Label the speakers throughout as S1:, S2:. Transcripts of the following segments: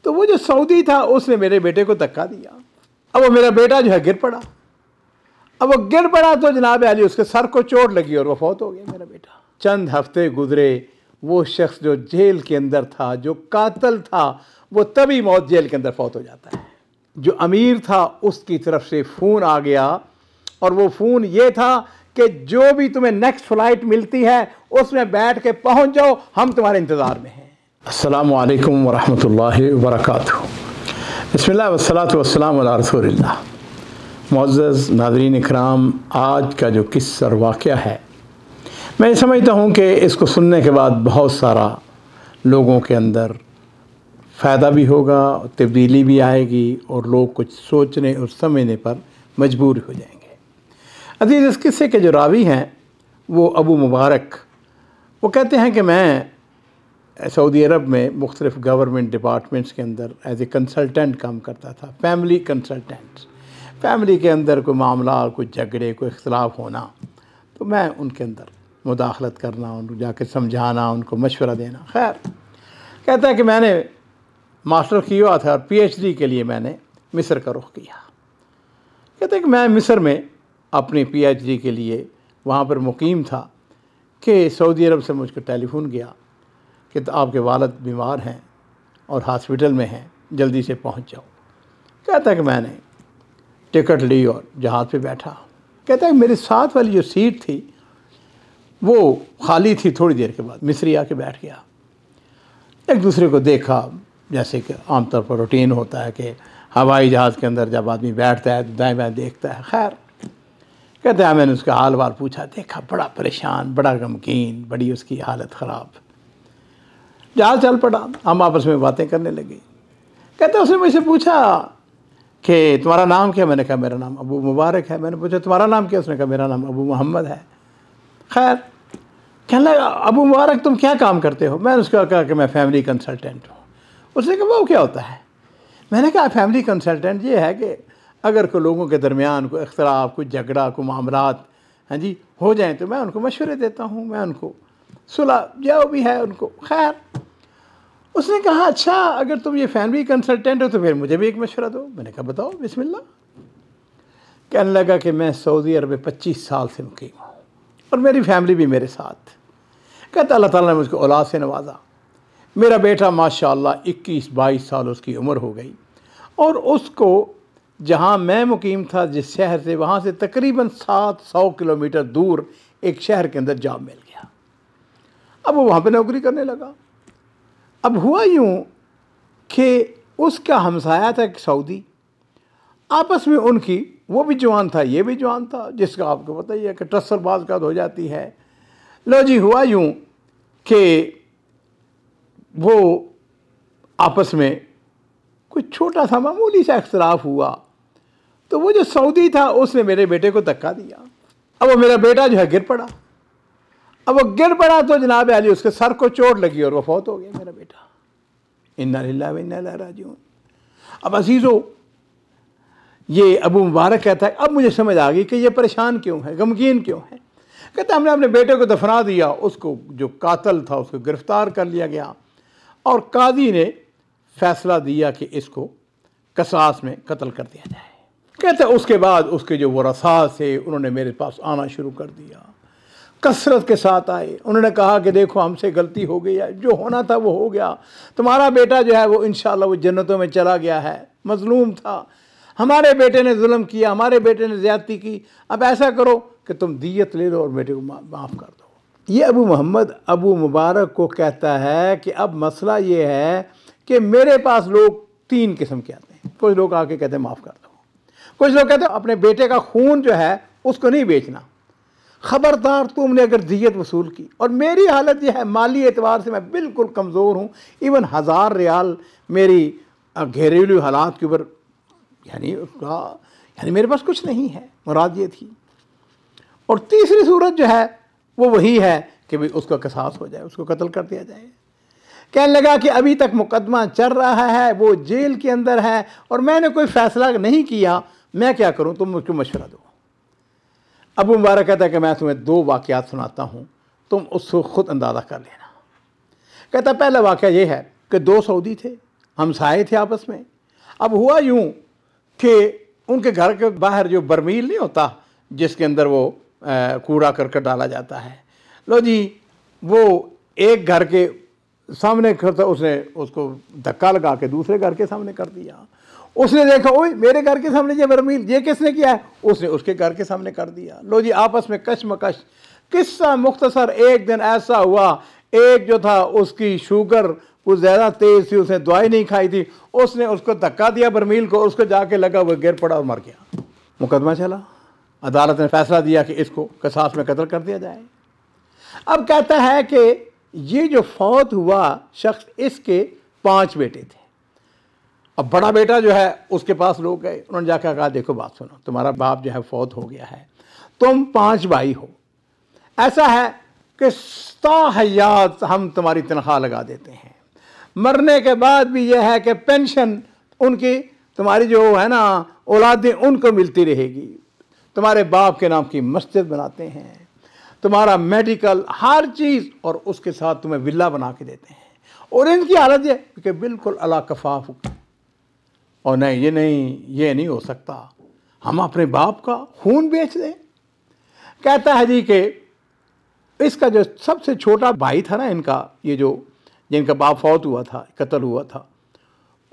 S1: तो वो जो सऊदी था उसने मेरे बेटे को धक्का दिया। अब वो मेरा बेटा जो है गिर पड़ा। अब वो गिर पड़ा तो जनाब अली उसके सर को चोट लगी और वो फौत हो गया मेरा बेटा। चंद हफ्ते गुजरे, वो शख्स जो जेल के अंदर था, जो कातिल था, वो तभी मौत जेल के अंदर फौत हो जाता है। जो अमीर था उसकी तरफ से फ़ोन आ गया और वो फ़ोन ये था कि जो भी तुम्हें नेक्स्ट फ़्लाइट मिलती है उसमें बैठ के पहुंच जाओ, हम तुम्हारे इंतज़ार में हैं। अस्सलामु अलैकुम वरहमतुल्लाहि वबरकातुहू। बिस्मिल्लाह वस्सलातु वस्सलामु अला रसूलिल्लाह। मुअज़्ज़ज़ नाज़रीन इकराम, आज का जो किस्सा और वाक़या है, मैं समझता हूँ कि इसको सुनने के बाद बहुत सारा लोगों के अंदर फ़ायदा भी होगा, तब्दीली भी आएगी और लोग कुछ सोचने और समझने पर मजबूर हो जाएंगे। अजीज़, इस किस्से के जो रावी हैं वो अबू मुबारक, वो कहते हैं कि मैं सऊदी अरब में मुख्तलिफ़ गवर्नमेंट डिपार्टमेंट्स के अंदर एज ए कंसल्टेंट काम करता था, फैमिली कंसल्टेंट। फैमिली के अंदर कोई मामला, कोई झगड़े, कोई इख्तलाफ होना, तो मैं उनके अंदर मुदाखलत करना, उनको जाकर समझाना, उनको मशवरा देना। खैर, कहता है कि मैंने मास्टर किया हुआ था और पीएचडी के लिए मैंने मिस्र का रुख किया। कहते हैं कि मैं मिस्र में अपनी पीएचडी के लिए वहाँ पर मुकीम था कि सऊदी अरब से मुझको टेलीफोन गया कि तो आपके वालिद बीमार हैं और हॉस्पिटल में हैं, जल्दी से पहुँच जाओ। कहता है कि मैंने टिकट ली और जहाज़ पे बैठा। कहता है कि मेरे साथ वाली जो सीट थी वो खाली थी। थोड़ी देर के बाद मिस्री आके बैठ गया। एक दूसरे को देखा, जैसे कि आमतौर पर रूटीन होता है कि हवाई जहाज़ के अंदर जब आदमी बैठता है तो दाएं बाएं देखता है। खैर, कहते हैं मैंने उसका हाल वाल पूछा, देखा बड़ा परेशान, बड़ा गमगीन, बड़ी उसकी हालत ख़राब। जहाज़ चल पड़ा, हम आपस में बातें करने लगे। कहते उसने मुझसे पूछा कि तुम्हारा नाम क्या? मैंने कहा मेरा नाम अबू मुबारक है। मैंने पूछा तुम्हारा नाम क्या? उसने कहा मेरा नाम अबू मोहम्मद है। खैर, कहने लगा अबू मुबारक तुम क्या काम करते हो? मैंने उसको कहा कि मैं फैमिली कंसल्टेंट हूँ। उसने कहा वो क्या होता है? मैंने कहा फैमिली कंसल्टेंट ये है कि अगर कोई लोगों के दरमियान कोई इख्तलाफ, कोई झगड़ा, कोई मामलात हाँ जी हो जाएं तो मैं उनको मशवरे देता हूँ, मैं उनको सुलह जो भी है उनको। खैर, उसने कहा अच्छा अगर तुम ये फैमिली कंसल्टेंट हो तो फिर मुझे भी एक मशवरा दो। मैंने कहा बताओ, बिस्मिल्लाह। कहने लगा कि मैं सऊदी अरब में 25 साल से मुकीम हूँ और मेरी फैमिली भी मेरे साथ। कहता अल्लाह ताला ने मुझको औलाद से नवाजा। मेरा बेटा माशाअल्लाह 21-22 साल उसकी उम्र हो गई और उसको जहाँ मैं मुकीम था जिस शहर से, वहाँ से तकरीबन 700 किलोमीटर दूर एक शहर के अंदर जॉब मिल गया। अब वो वहाँ पे नौकरी करने लगा। अब हुआ यूँ कि उसका हमसाया था एक सऊदी, आपस में उनकी, वो भी जवान था ये भी जवान था, जिसका आपको पता ही है कि टस्सर बाज़ का हो जाती है। लो जी, हुआ यूँ कि वो आपस में कुछ छोटा सा मामूली सा इख्तलाफ हुआ तो वो जो सऊदी था उसने मेरे बेटे को धक्का दिया। अब वो मेरा बेटा जो है गिर पड़ा। अब वो गिर पड़ा तो जनाब अली उसके सर को चोट लगी और वो फौत हो गया मेरा बेटा। इन्ना लिल्लाहि व इन्ना इलैहि राजिऊन। अब अजीज़ों, ये अबू मुबारक कहता है अब मुझे समझ आ गई कि ये परेशान क्यों है, गमगीन क्यों है। कहता हमने अपने बेटे को दफना दिया, उसको जो कातिल था उसको गिरफ़्तार कर लिया गया और काजी ने फैसला दिया कि इसको कसास में कत्ल कर दिया जाए। कहते उसके बाद उसके जो वरसा थे उन्होंने मेरे पास आना शुरू कर दिया, कसरत के साथ आए। उन्होंने कहा कि देखो हमसे गलती हो गई है, जो होना था वो हो गया, तुम्हारा बेटा जो है वो इंशाअल्लाह वो जन्नतों में चला गया है, मजलूम था, हमारे बेटे ने जुल्म किया, हमारे बेटे ने ज़्यादती की, अब ऐसा करो कि तुम दियत ले लो और बेटे को माफ़ कर दो। ये अबू मोहम्मद अबू मुबारक को कहता है कि अब मसला ये है कि मेरे पास लोग 3 किस्म के आते हैं। कुछ लोग आके कहते हैं माफ़ कर दो, कुछ लोग कहते हैं अपने बेटे का खून जो है उसको नहीं बेचना, ख़बरदार तुमने अगर दियत वसूल की। और मेरी हालत यह है, माली एतबार से मैं बिल्कुल कमज़ोर हूँ, इवन 1000 रियाल मेरी घरेलू हालात के ऊपर यानी मेरे पास कुछ नहीं है, मुराद ये थी। और तीसरी सूरत जो है वो वही है कि भाई उसका कसास हो जाए, उसको कत्ल कर दिया जाए। कहने लगा कि अभी तक मुकदमा चल रहा है, वो जेल के अंदर है और मैंने कोई फ़ैसला नहीं किया, मैं क्या करूं, तुम मुझको मशवरा दो। अबू मुबारक कहता है कि मैं तुम्हें 2 वाक़यात सुनाता हूं, तुम उसको ख़ुद अंदाज़ा कर लेना। कहता पहला वाक़या ये है कि 2 सऊदी थे, हमसाए थे आपस में। अब हुआ यूं कि उनके घर के बाहर जो बर्मील नहीं होता जिसके अंदर वो कूड़ा करकट डाला जाता है, लो जी वो एक घर के सामने करता, उसने उसको धक्का लगा के दूसरे घर के सामने कर दिया। उसने देखा, ओए मेरे घर के सामने ये बर्मील, ये किसने किया है? उसने उसके घर के सामने कर दिया। लो जी आपस में कशमकश। किस्सा मुख्तसर, एक दिन ऐसा हुआ, एक जो था उसकी शुगर कुछ ज़्यादा तेज़ थी, उसने दवाई नहीं खाई थी, उसने उसको धक्का दिया बर्मील को, उसको जाके लगा, वो गिर पड़ा और मर गया। मुकदमा चला, अदालत ने फैसला दिया कि इसको क़सास में कत्ल कर दिया जाए। अब कहता है कि ये जो फौत हुआ शख्स, इसके 5 बेटे थे। अब बड़ा बेटा जो है उसके पास लोग गए, उन्होंने जाकर कहा देखो बात सुनो, तुम्हारा बाप जो है फौत हो गया है, तुम 5 भाई हो, ऐसा है कि हयात हम तुम्हारी तनख्वाह लगा देते हैं, मरने के बाद भी यह है कि पेंशन उनकी, तुम्हारी जो है ना औलादें, उनको मिलती रहेगी, तुम्हारे बाप के नाम की मस्जिद बनाते हैं, तुम्हारा मेडिकल हर चीज़, और उसके साथ तुम्हें विला बना के देते हैं। और इनकी हालत ये कि बिल्कुल अला कफाफ, और नहीं ये नहीं हो सकता, हम अपने बाप का खून बेच दें। कहता है जी कि इसका जो सबसे छोटा भाई था ना इनका, ये जो जिनका बाप फौत हुआ था, कत्ल हुआ था,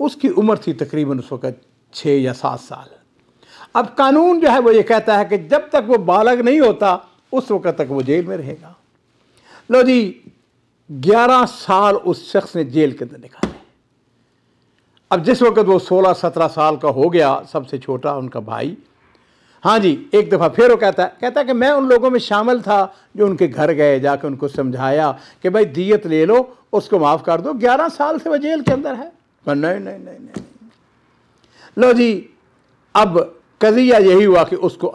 S1: उसकी उम्र थी तकरीबन उस वक़्त 6 या 7 साल। अब कानून जो है वो ये कहता है कि जब तक वो बालग नहीं होता उस वक़्त तक वो जेल में रहेगा। लो जी 11 साल उस शख्स ने जेल के अंदर निकाले। अब जिस वक़्त वो 16-17 साल का हो गया, सबसे छोटा उनका भाई, हाँ जी, एक दफ़ा फिर वो कहता है कि मैं उन लोगों में शामिल था जो उनके घर गए, जाके उनको समझाया कि भाई दियत ले लो, उसको माफ़ कर दो, 11 साल से वह जेल के अंदर है। नहीं। लो जी अब कज़िया यही हुआ कि उसको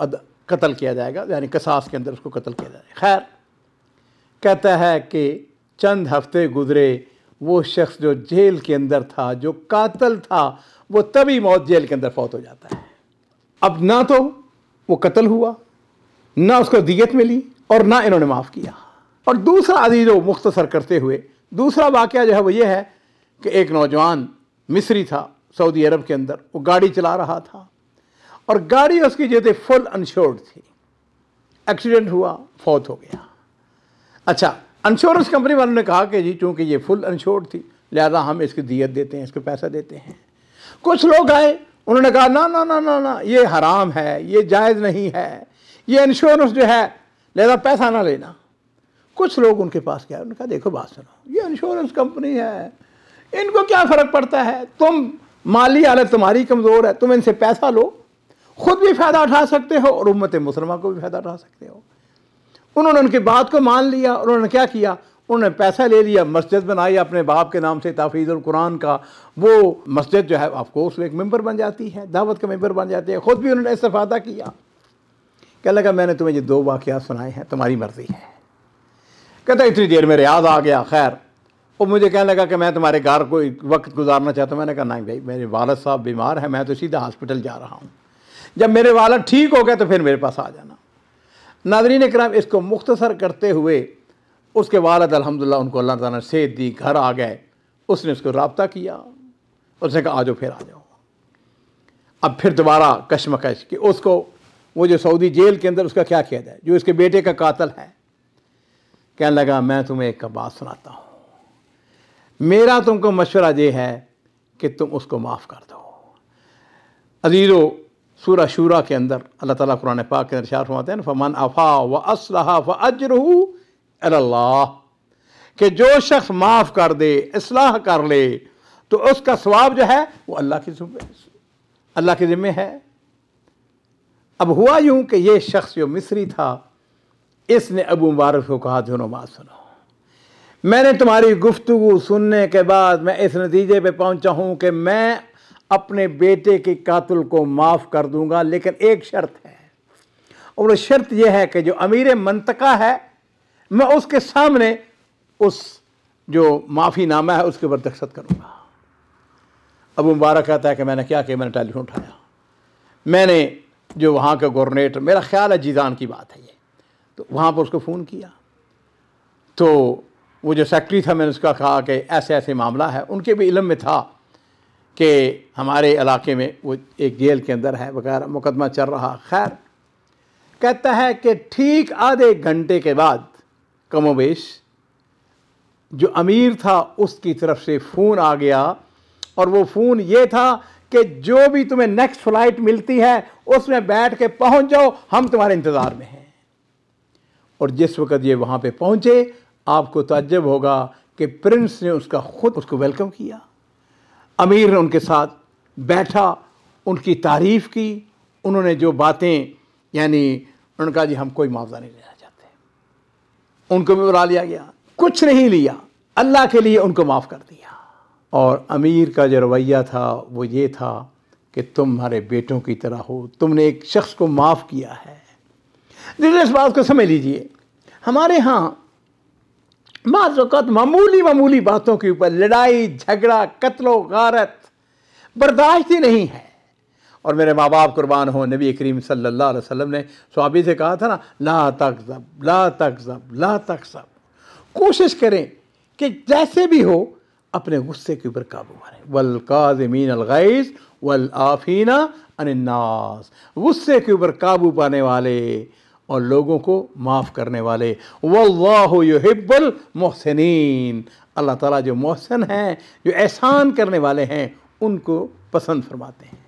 S1: कत्ल किया जाएगा, यानी क़सास के अंदर उसको कत्ल किया जाएगा। खैर कहता है कि चंद हफ्ते गुजरे, वो शख्स जो जेल के अंदर था, जो कातिल था, वो तभी मौत जेल के अंदर फौत हो जाता है। अब ना तो वो कत्ल हुआ, ना उसको दियत मिली, और ना इन्होंने माफ़ किया। और दूसरा अजीज़ो मुख्तसर करते हुए दूसरा वाक़या जो है वो ये है कि एक नौजवान मिस्री था सऊदी अरब के अंदर, वो गाड़ी चला रहा था और गाड़ी उसकी जो थी फुल इंश्योर्ड थी, एक्सीडेंट हुआ, फौत हो गया। अच्छा, इंश्योरेंस कंपनी वालों ने कहा कि जी चूँकि ये फुल इंश्योर्ड थी लिहाजा हम इसकी दियत देते हैं, इसको पैसा देते हैं। कुछ लोग आए, उन्होंने कहा ना ना ना ना ना, ये हराम है, ये जायज़ नहीं है, ये इंश्योरेंस जो है लिहाजा पैसा ना लेना। कुछ लोग उनके पास गए, उन्होंने कहा देखो बात सुनो, ये इंश्योरेंस कंपनी है, इनको क्या फ़र्क पड़ता है, तुम माली हालत तुम्हारी कमज़ोर है, तुम इनसे पैसा लो, ख़ुद भी फ़ायदा उठा सकते हो और उम्मत मुसलमान को भी फ़ायदा उठा सकते हो। उन्होंने उनकी बात को मान लिया, उन्होंने क्या किया, उन्होंने पैसा ले लिया, मस्जिद बनाई अपने बाप के नाम से, ताफ़ीज़ुल कुरान का। वो मस्जिद जो है ऑफकोर्स एक मेंबर बन जाती है, दावत का मेंबर बन जाती है। ख़ुद भी उन्होंने इस्तेफ़ादा किया। क्या लगा, मैंने तुम्हें ये 2 वाक़यात सुनाए हैं, तुम्हारी मर्ज़ी है। कहता इतनी देर में रियाद आ गया। खैर वो मुझे कहने लगा कि मैं तुम्हारे घर कोई वक्त गुजारना चाहता हूँ। मैंने कहा नहीं भाई, मेरे वालिद साहब बीमार हैं, मैं तो सीधा हॉस्पिटल जा रहा हूँ, जब मेरे वालिद ठीक हो गए तो फिर मेरे पास आ जाना। नाज़रीन किराम, इसको मुख्तसर करते हुए उसके वालिद अल्हम्दुलिल्लाह उनको अल्लाह ताला ने सेहत दी, घर आ गए। उसने उसको रब्ता किया, उसने कहा आ जाओ, फिर आ जाओ। अब फिर दोबारा कशमकश कि उसको वो जो सऊदी जेल के अंदर उसका क्या किया जाए, जो इसके बेटे का कातिल है। कहने लगा मैं तुम्हें एक बात सुनाता हूँ, मेरा तुमको मशवरा ये है कि तुम उसको माफ़ कर दो। अजीज़ो, सूरह शूरा के अंदर अल्लाह ताला कुरान पाक के अंदर इरशाद फरमाते हैं, फमन अफ़ा व अस्लहा फ़अज्रुहु अलल्लाह, कि जो शख्स माफ़ कर दे, इस्लाह कर ले, तो उसका सवाब जो है वो अल्लाह के ज़िम्मे है। अब हुआ यूँ कि ये शख्स जो मिस्री था, इसने अबू मुबारक को कहा दोनों बात सुनो, मैंने तुम्हारी गुफ्तगू सुनने के बाद मैं इस नतीजे पे पहुंचा हूं कि मैं अपने बेटे के कातिल को माफ़ कर दूंगा, लेकिन एक शर्त है, और वो शर्त यह है कि जो अमीर मंतका है मैं उसके सामने उस जो माफ़ीनामा है उसके ऊपर दस्तखत करूँगा। अबू मुबारक कहता है कि मैंने क्या किया, मैंने टेलीफोन उठाया, मैंने जो वहाँ का गवर्नर, मेरा ख्याल है जीज़ान की बात है ये, तो वहाँ पर उसको फ़ोन किया। तो वो जो सेक्रेटरी था, मैंने उसका कहा कि ऐसे ऐसे मामला है, उनके भी इल्म में था कि हमारे इलाके में वो एक जेल के अंदर है वगैरह, मुकदमा चल रहा। खैर, कहता है कि ठीक आधे घंटे के बाद कमोबेश जो अमीर था उसकी तरफ से फ़ोन आ गया, और वो फ़ोन ये था कि जो भी तुम्हें नेक्स्ट फ़्लाइट मिलती है उसमें बैठ के पहुंच जाओ, हम तुम्हारे इंतज़ार में हैं। और जिस वक़्त ये वहाँ पे पहुँचे, आपको ताज्जुब होगा कि प्रिंस ने खुद उसको वेलकम किया। अमीर ने उनके साथ बैठा, उनकी तारीफ़ की। उन्होंने जो बातें, यानी उन्होंने कहा जी हम कोई मुआवजा नहीं लेना चाहते। उनको भी बुला लिया गया, कुछ नहीं लिया, अल्लाह के लिए उनको माफ़ कर दिया। और अमीर का जो रवैया था वो ये था कि तुम हमारे बेटों की तरह हो, तुमने एक शख्स को माफ़ किया है। लेकिन इस बात को समझ लीजिए, हमारे यहाँ बाज़ औक़ात मामूली बातों के ऊपर लड़ाई झगड़ा कत्लो गारत बर्दाश्त ही नहीं है। और मेरे माँ बाप कुर्बान हो, नबी करीम सल्लल्लाहु अलैहि वसल्लम ने सहाबी से कहा था ना, ला तकज़ब ला तकज़ब ला तकज़ब। कोशिश करें कि जैसे भी हो अपने गुस्से के ऊपर काबू पाएं। वल काज़िमीन अल गैज़ वल आफ़ीना अनिन नास, गुस्से के ऊपर काबू पाने वाले और लोगों को माफ़ करने वाले। वल्लाहु युहिब्बुल मुहसिनीन, अल्लाह ताला जो मोहसिन हैं, जो एहसान करने वाले हैं, उनको पसंद फरमाते हैं।